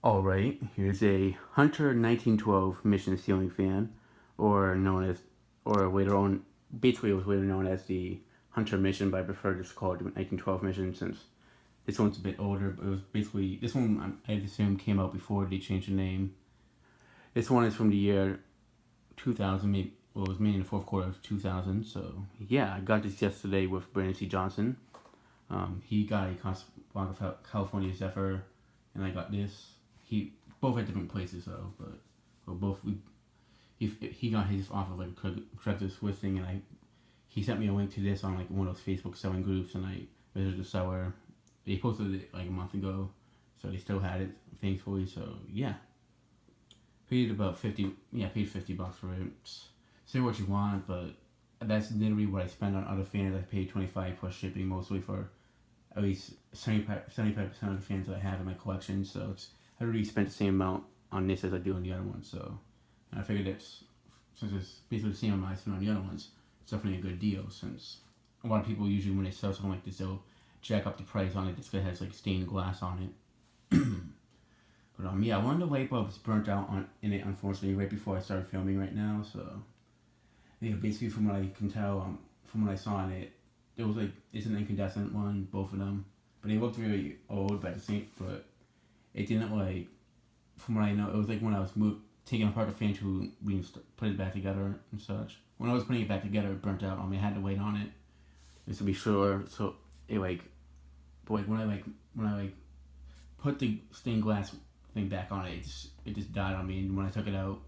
Alright, here's a Hunter 1912 mission ceiling fan, or known as, or later on, basically it was later known as the Hunter mission, but I prefer to just call it the 1912 mission since this one's a bit older, but it was basically, this one I assume came out before they changed the name. This one is from the year 2000, maybe, well, it was made in the fourth quarter of 2000, so yeah, I got this yesterday with Brandon C. Johnson. He got a Casablanca, California Zephyr, and I got this. He both at different places though, but he got his off of like a Craigslist listing, and he sent me a link to this on like one of those Facebook selling groups, and I visited the seller. They posted it like a month ago, so they still had it, thankfully. So yeah, paid about paid $50 for it. Say what you want, but that's literally what I spend on other fans. I paid $25 plus shipping, mostly for at least 75% of the fans that I have in my collection. So I already spent the same amount on this as I do on the other ones. So and I figured since it's basically the same amount I spent on the other ones, it's definitely a good deal. Since a lot of people usually when they sell something like this, they'll jack up the price on it just because it has like stained glass on it. But yeah, one of the light bulbs burnt out in it, unfortunately, right before I started filming right now. So yeah, basically from what I can tell, from what I saw on it, it was like it's an incandescent one, both of them, but they looked very old, but but it didn't like, from what I know, it was like when I was taking apart the fan to put it back together and such. When I was putting it back together, it burnt out on me. I had to wait on it just to be sure. So it but when I put the stained glass thing back on it, it just died on me. And when I took it out,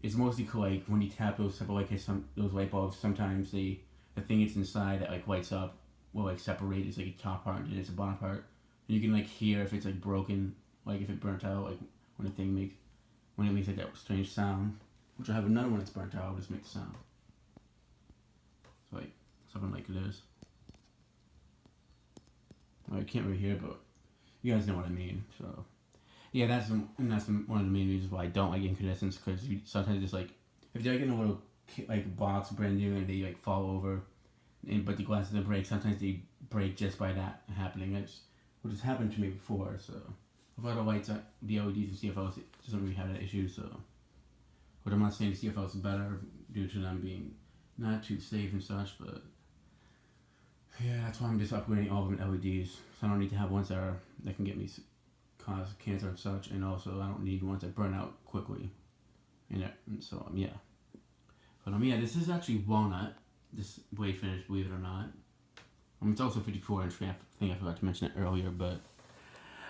it's mostly like when you tap those type of those light bulbs, sometimes the thing that's inside that like lights up will like separate. It's like a top part and it's a bottom part, and you can like hear if it's like broken, like if it burnt out, like when it makes like that strange sound. Which I have another one that's burnt out. I'll just make the sound. So like something like this. Well, I can't really hear, but you guys know what I mean. So yeah, that's one of the main reasons why I don't like incandescents, because sometimes it's like if they're getting a little like box brand new and they like fall over, but the glass doesn't break. Sometimes they break just by that happening. Which has happened to me before. So a lot of lights, the LEDs and CFLs doesn't really have that issue. So, but I'm not saying the CFLs is better due to them being not too safe and such. But yeah, that's why I'm just upgrading all of them LEDs. So I don't need to have ones that can cause cancer and such, and also I don't need ones that burn out quickly. And so yeah. But yeah, this is actually Walnut. This blade finish, believe it or not. It's also 54-inch. I think I forgot to mention it earlier, but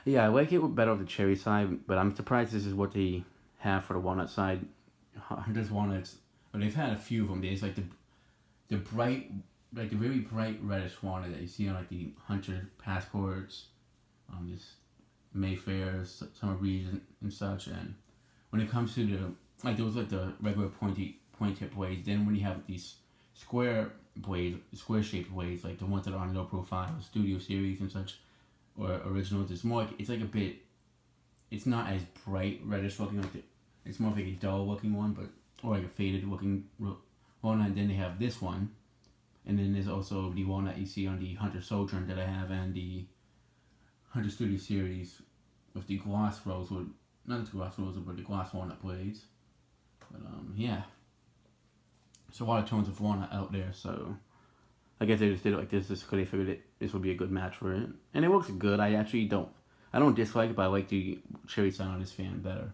yeah, I like it better on the cherry side. But I'm surprised this is what they have for the walnut side. There's walnuts, but they've had a few of them. There's like the bright, like the very bright reddish walnut that you see on like the Hunter passports, this Mayfairs, Summer Breeze and such. And when it comes to those like the regular point tip blades, then when you have these square shaped blades, like the ones that are on low profile studio series and such, or originals, it's more like it's not as bright reddish looking, it's more like a dull looking one, or like a faded looking walnut. And then they have this one, and then there's also the walnut you see on the Hunter Sojourn that I have, and the Hunter Studio series with the gloss rosewood, not the gloss rosewood, but the gloss walnut blades. But yeah, there's a lot of tones of walnut out there, so I guess they just did it like this just because they figured this would be a good match for it, and it looks good. I don't dislike it, but I like the cherry side on this fan better.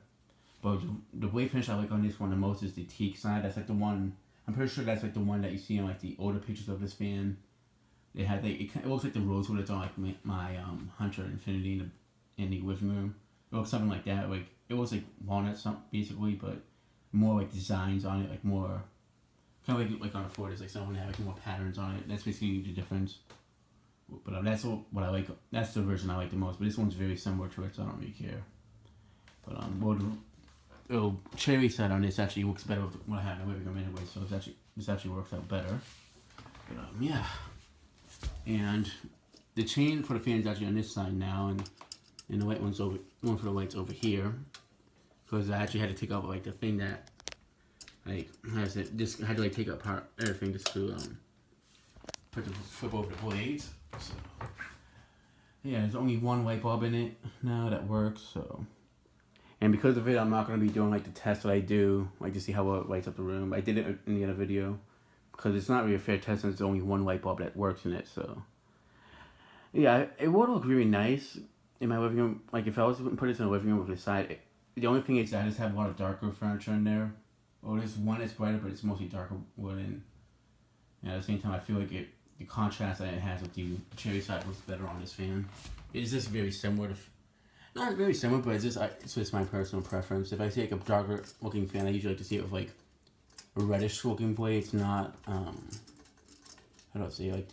But the blade finish I like on this one the most is the teak side. That's like the one. I'm pretty sure that's like the one that you see in like the older pictures of this fan. They had it looks like the rosewood that's on like my Hunter Infinity in the living room. It looks something like that. Like it looks like walnut, basically, but more like designs on it, like more kind of like on a Ford. It's like someone had like more patterns on it. That's basically the difference. But that's what I like. That's the version I like the most. But this one's very similar to it, so I don't really care. But the cherry side on this actually looks better with what I have in the living room anyway. So this actually works out better. But yeah. And the chain for the fan is actually on this side now, and the white one for the white's over here, because I actually had to take out like the thing that like has it. Just I had to like take apart everything just to flip over the blades. So yeah, there's only one light bulb in it now that works. So And because of it, I'm not going to be doing like the test that I do, like to see how well it lights up the room. I did it in the other video because it's not really a fair test since there's only one light bulb that works in it. So yeah, it would look really nice in my living room. Like if I was to put this in the living room with the side, the only thing is I just have a lot of darker furniture in there. Or there's one that's brighter, but it's mostly darker wood. And at the same time, I feel like the contrast that it has with the cherry side looks better on this fan. It's just very similar to. Not very similar, but it's just my personal preference. If I see like a darker looking fan, I usually like to see it with like a reddish looking blade. It's not, how do I say, like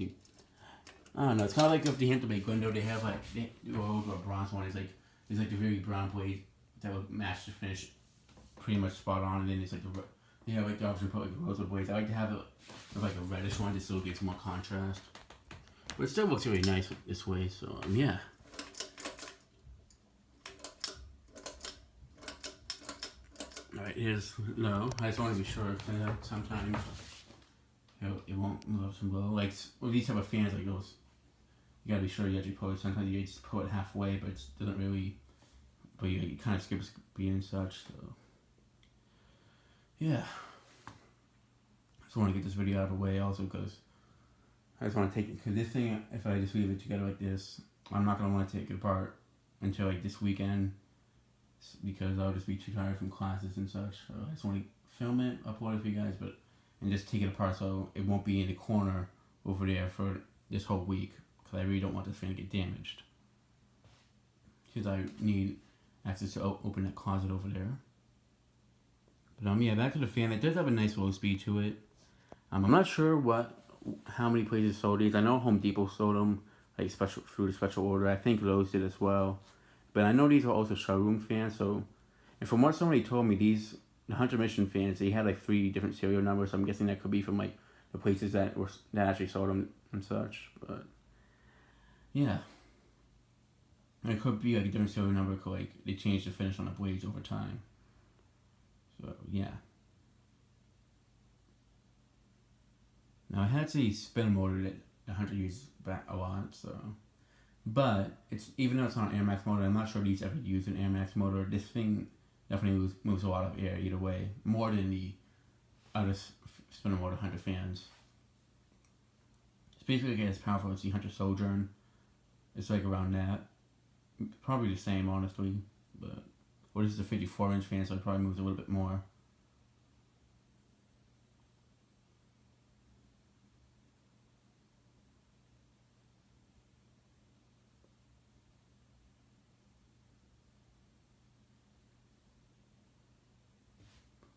I don't know, it's kind of like if the Hampton Bay window, they have like, the bronze one is like, it's like the very brown blade that would match the finish pretty much spot on, and then it's like they have like the option to put like rosewood blades. I like to have it with like a reddish one just so it gets more contrast. But it still looks really nice this way, so yeah. Alright, here's low. I just want to be sure because sometimes it won't move up some low. Like with these type of fans like those, you gotta be sure you actually pull it. Sometimes you just pull it halfway, but it doesn't really. But you kind of skips beat and such. So yeah, I just want to get this video out of the way also because I just want to take it because this thing, if I just leave it together like this, I'm not gonna want to take it apart until like this weekend. Because I'll just be too tired from classes and such. So I just want to film it, upload it for you guys, and just take it apart so it won't be in the corner over there for this whole week. Because I really don't want this fan to get damaged. Because I need access to open that closet over there. But yeah, back to the fan. It does have a nice low speed to it. I'm not sure how many places sold these. I know Home Depot sold them like through the special order. I think Lowe's did as well. But I know these are also showroom fans, so, and from what somebody told me, the Hunter Mission fans, they had like 3 different serial numbers, so I'm guessing that could be from like the places that actually sold them and such, but, yeah. It could be like a different serial number, because like, they changed the finish on the blades over time. So, yeah. Now, I had the spin motor that the Hunter uses back a lot, so. But even though it's on an Air Max motor, I'm not sure these ever use an Air Max motor. This thing definitely moves a lot of air either way, more than the other spinner motor Hunter fans. It's basically as powerful as the Hunter Sojourn. It's like around that. Probably the same, honestly. But this is a 54-inch fan, so it probably moves a little bit more.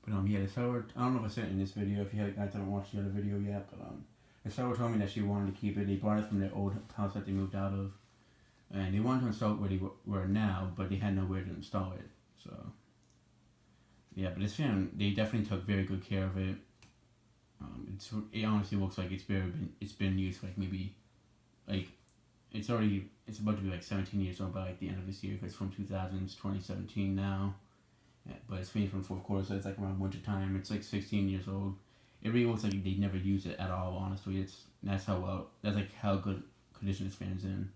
But yeah, the seller, I don't know if I said it in this video, if you guys haven't watched the other video yet, but the seller told me that she wanted to keep it. They bought it from their old house that they moved out of. And they wanted to install it where they were now, but they had nowhere to install it. So, yeah, but this fan, they definitely took very good care of it. It honestly looks like it's been used for like maybe, like, it's about to be like 17 years old by like the end of this year, because it's from 2017 now. Yeah, but it's made from 4 quarters, so it's like around winter time. It's like 16 years old. It really looks like they never used it at all, honestly. That's how good condition this fan's in.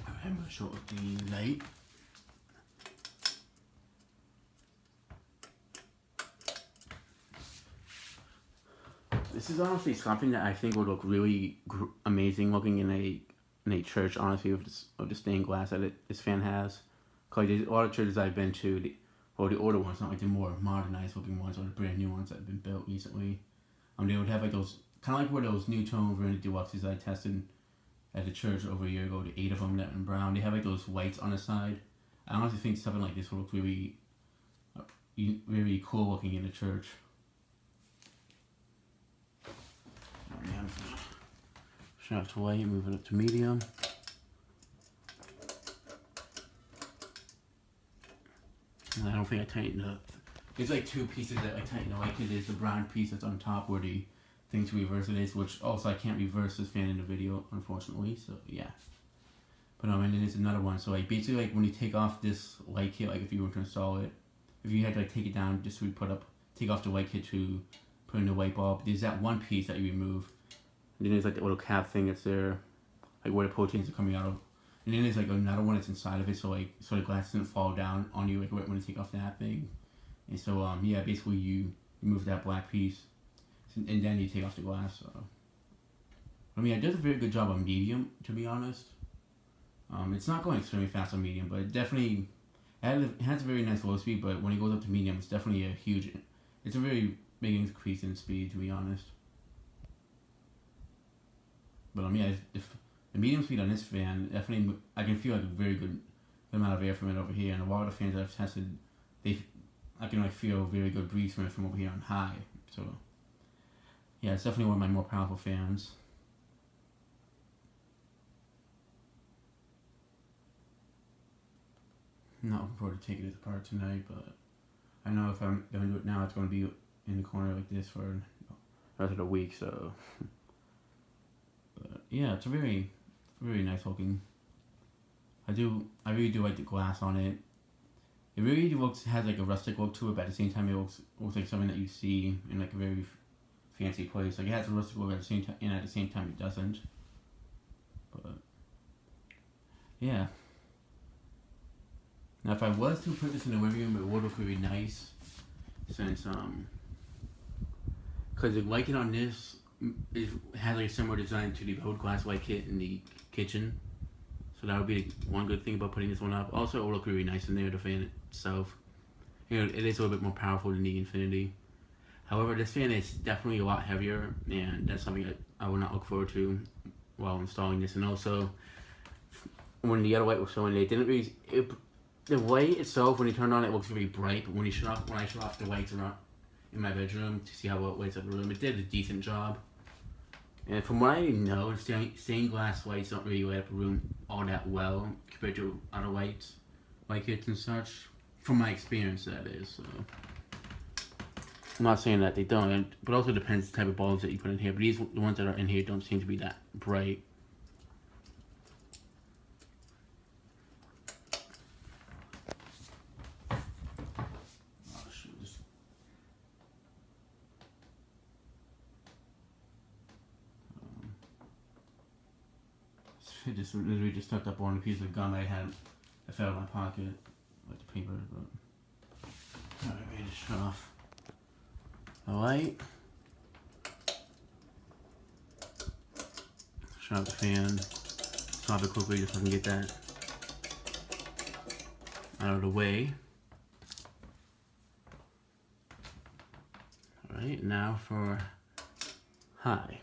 Alright, I'm gonna show it with the light. This is honestly something that I think would look really amazing looking in a church, honestly, of the stained glass that this fan has. Because a lot of churches I've been to, the older ones, not like the more modernized looking ones or the brand new ones that have been built recently. They would have like those, kind of like where those new tone Verna Deluxes I tested at the church over a year ago, the 8 of them that were in brown. They have like those lights on the side. I honestly think something like this would look really, really cool looking in the church. Oh man, shut up to white, move it up to medium. And I don't think I tightened up. There's like 2 pieces that I tightened up. Like there's the brown piece that's on top where the thing to reverse it is, which also I can't reverse this fan in the video, unfortunately. So yeah. But and then there's another one. So like basically like when you take off this light kit, like if you were to install it, if you had to like take it down just to take off the light kit to put in the light bulb, there's that one piece that you remove. And then there's like the little cap thing that's there, like where the proteins are coming out of. And then there's like another one that's inside of it, so the glass doesn't fall down on you like right when you take off that thing. And so yeah, basically you remove that black piece, and then you take off the glass. So I mean, it does a very good job on medium, to be honest. It's not going extremely fast on medium, but it definitely it has a very nice low speed. But when it goes up to medium, it's definitely it's a very big increase in speed, to be honest. But yeah, if the medium speed on this fan, definitely I can feel like a very good amount of air from it over here. And a lot of the fans I've tested, I can like feel a very good breeze from it from over here on high. So yeah, it's definitely one of my more powerful fans. I'm not looking forward to taking it apart tonight, but I know if I'm going to do it now, it's going to be in the corner like this for the rest of the week. So, but yeah, it's a very, very nice looking. I really do like the glass on it. It really has like a rustic look to it, but at the same time, it looks like something that you see in like a very fancy place. Like it has a rustic look at the same time, and at the same time, it doesn't. But yeah. Now, if I was to put this in the living room, it would look really nice, since because the lighting on this has like a similar design to the old glass light kit in the kitchen, so that would be one good thing about putting this one up. Also, it will look really nice in there, the fan itself. You know, it is a little bit more powerful than the Infinity. However, this fan is definitely a lot heavier, and that's something that I would not look forward to while installing this. And also, when the other light was showing, it didn't really. The light itself, when you turn it on, it looks very bright. But when I shut off the lights in my bedroom to see how well it lights up the room, it did a decent job. And from what I know, stained glass lights don't really light up a room all that well compared to other lights, light kits and such. From my experience, that is. So. I'm not saying that they don't, but also depends the type of bulbs that you put in here. But the ones that are in here don't seem to be that bright. It just literally just tucked up on a piece of gum I fell out of my pocket, like the paper. But alright, ready to shut off the light. Shut off the fan. Stop it quickly just so I can get that out of the way. Alright, now for high.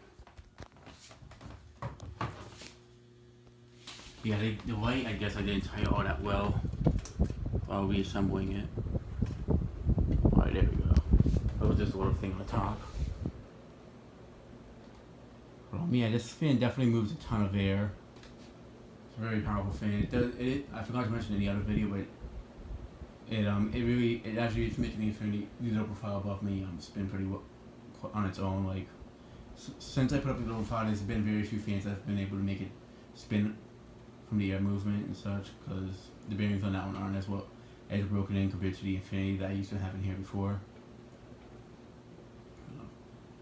Yeah, the light, I guess I didn't tie it all that well while reassembling it. Alright, there we go. That was just a little thing on the top. Yeah, this fan definitely moves a ton of air. It's a very powerful fan. I forgot to mention in the other video, but it actually is making the Infinity low profile above me spin pretty well on its own. Like since I put up the low profile, there's been very few fans that have been able to make it spin from the air movement and such, because the bearings on that one aren't as broken in compared to the Infinity that I used to have in here before.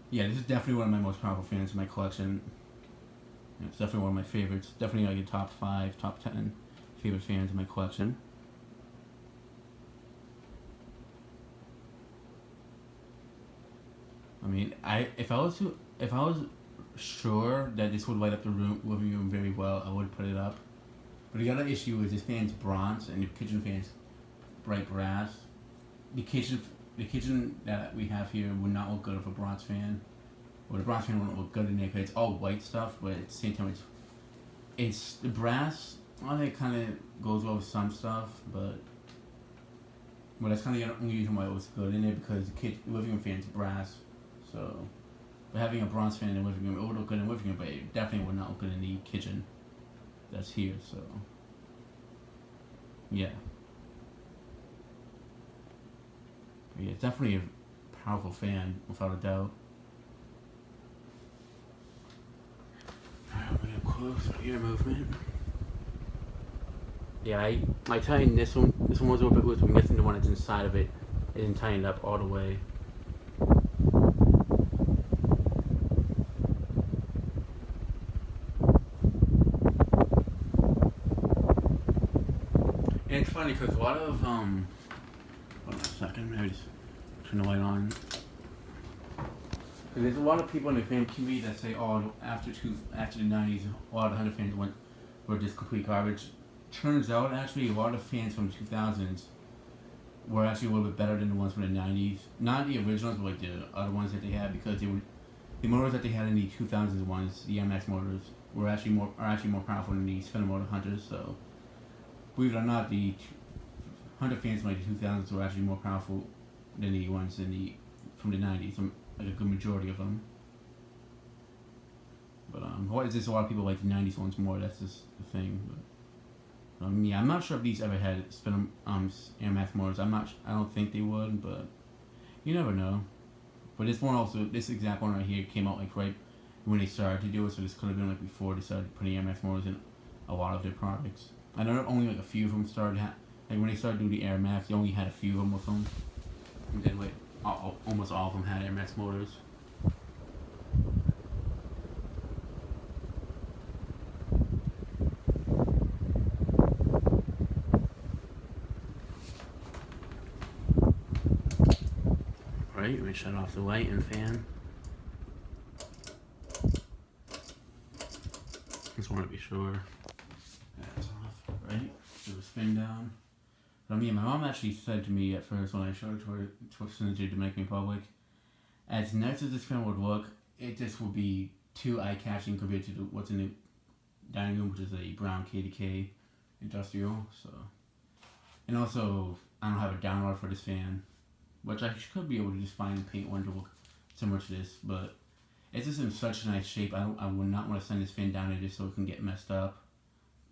Yeah, this is definitely one of my most powerful fans in my collection. It's definitely one of my favorites. Definitely like a top 5, top 10 favorite fans in my collection. I mean, if I was sure that this would light up the living room very well, I would put it up. But the other issue is this fan's bronze and the kitchen fan's bright brass. The kitchen that we have here would not look good with a bronze fan. Or the bronze fan wouldn't look good in there because it's all white stuff, but at the same time it's the brass on it kind of goes well with some stuff, but that's kind of the only reason why it was good in there, because the living room fan's brass. So, but having a bronze fan in the living room, it would look good in the living room, but it definitely would not look good in the kitchen that's here. So, yeah. But yeah, it's definitely a powerful fan, without a doubt. Alright, we're gonna close our ear movement. Yeah, I tightened this one. This one was a little bit loose, but I'm guessing the one that's inside of it isn't tightened up all the way. it's funny because a lot of hold on a second, maybe just turn the light on. There's a lot of people in the fan community that say, oh, after the 90s, a lot of Hunter fans were just complete garbage. Turns out, actually, a lot of fans from the 2000s were actually a little bit better than the ones from the 90s. Not the originals, but like the other ones that they had, because the motors that they had in the 2000s ones, the MX motors, are actually more powerful than the Spinner motor Hunters. So, believe it or not, the Hunter fans from like the 2000s were actually more powerful than the ones from the 90s. Like a good majority of them. But it's just a lot of people like the 90s ones more. That's just the thing. But, yeah, I'm not sure if these ever had spin math motors. I don't think they would, but you never know. But this exact one right here came out like right when they started to do it, so this could have been like before they started putting MX motors in a lot of their products. I know only like a few of them started like when they started doing the Air Max, they only had a few of them with them. And then like almost all of them had MX motors. Right, let me shut off the light and fan. Just want to be sure that's off, right? Do a spin down. But my mom actually said to me at first when I showed it to her in the Dominican Republic, as nice as this film would look, it just would be too eye-catching compared to what's in the dining room, which is a brown KDK industrial. So, and also I don't have a download for this fan, which I could be able to just find and paint one to look similar to this, but it's just in such a nice shape. I would not want to send this fan down there just so it can get messed up.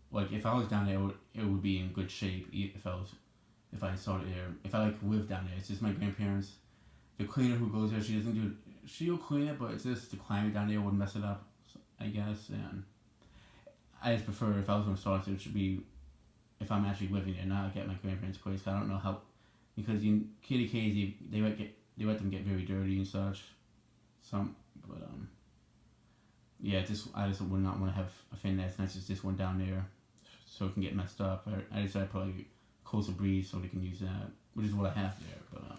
Like if I was down there, it would be in good shape if I saw it there. If I like lived down there, it's just my grandparents. The cleaner who goes there, she doesn't do it. She'll clean it, but it's just the climate down there would mess it up, I guess. And I just prefer if I was going to start it should be if I'm actually living there, not like at my grandparents' place. I don't know how, because KDKs they let them get very dirty and such. But yeah, I just would not want to have a fan that's nice as this one down there, so it can get messed up. I decided to put like close a breeze so they can use that, which is what I have there. But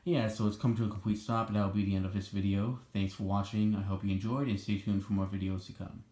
yeah, so it's come to a complete stop, and that will be the end of this video. Thanks for watching. I hope you enjoyed, and stay tuned for more videos to come.